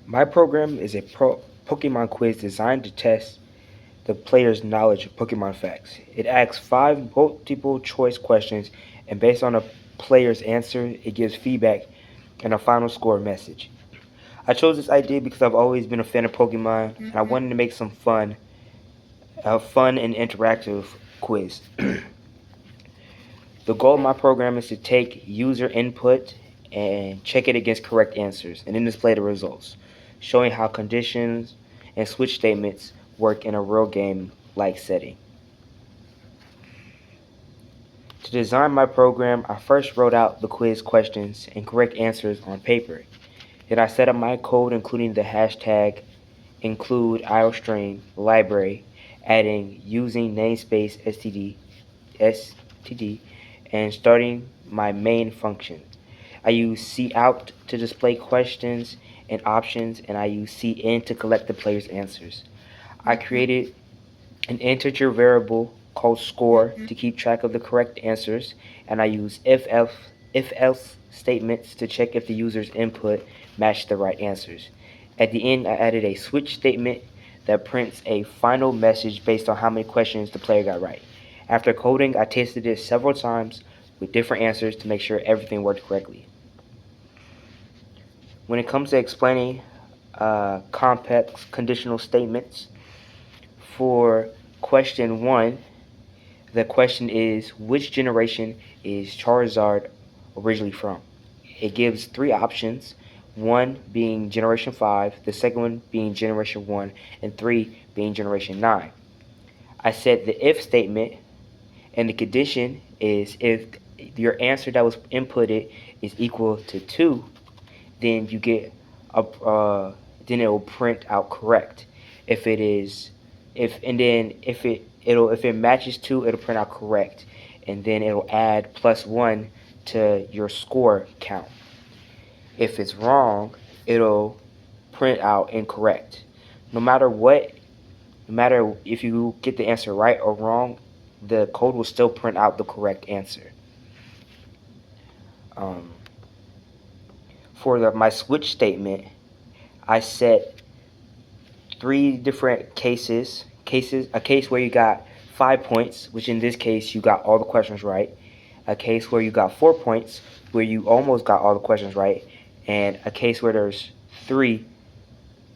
My program is a Pokemon quiz designed to test the player's knowledge of Pokemon facts. It asks five multiple choice questions, and based on a player's answer, it gives feedback and a final score message. I chose this idea because I've always been a fan of Pokemon, and I wanted to make some fun and interactive quiz. The goal of my program is to take user input and check it against correct answers, and then display the results, showing how conditions and switch statements work in a real game-like setting. To design my program, I first wrote out the quiz questions and correct answers on paper. Then I set up my code including the hashtag include IOString library, adding using namespace std, and starting my main function. I use cout to display questions and options, and I use cin to collect the player's answers. I created an integer variable called score to keep track of the correct answers, and I use if-else statements to check if the user's input matched the right answers. At the end, I added a switch statement that prints a final message based on how many questions the player got right. After coding, I tested it several times with different answers to make sure everything worked correctly. When it comes to explaining complex conditional statements, for question 1, the question is, which generation is Charizard originally from? It gives 3 options, one being Generation 5, the second one being Generation 1, and 3 being Generation 9. I said the if statement, and the condition is if your answer that was inputted is equal to 2, then you get then it will print out correct. If it is if it matches 2, it'll print out correct, and then it'll add +1 to your score count. If it's wrong, it'll print out incorrect. No matter if you get the answer right or wrong, the code will still print out the correct answer. For my switch statement, I set 3 different cases. A case where you got 5 points, which in this case you got all the questions right. A case where you got 4 points, where you almost got all the questions right. And a case where there's 3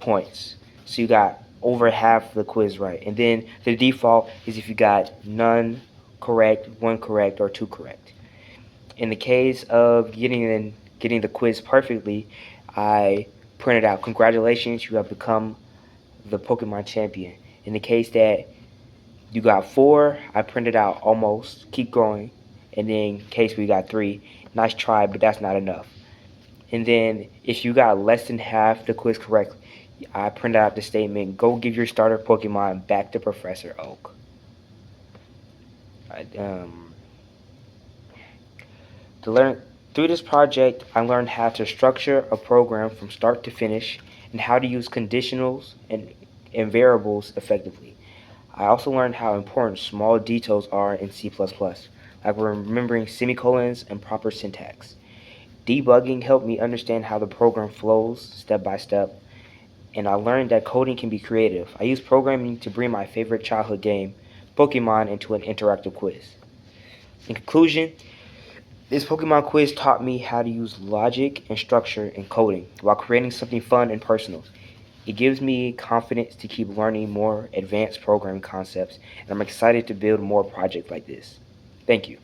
points, so you got over half the quiz right. And then the default is if you got none correct, 1 correct, or 2 correct. In the case of getting the quiz perfectly, I printed out, congratulations, you have become the Pokemon champion. In the case that you got 4, I printed out almost, keep going. And then in case we got 3, nice try, but that's not enough. And then if you got less than half the quiz correct, I printed out the statement, go give your starter Pokemon back to Professor Oak. Through this project, I learned how to structure a program from start to finish and how to use conditionals and variables effectively. I also learned how important small details are in C++, like remembering semicolons and proper syntax. Debugging helped me understand how the program flows step by step, and I learned that coding can be creative. I use programming to bring my favorite childhood game, Pokemon, into an interactive quiz. In conclusion, this Pokemon quiz taught me how to use logic and structure in coding while creating something fun and personal. It gives me confidence to keep learning more advanced programming concepts, and I'm excited to build more projects like this. Thank you.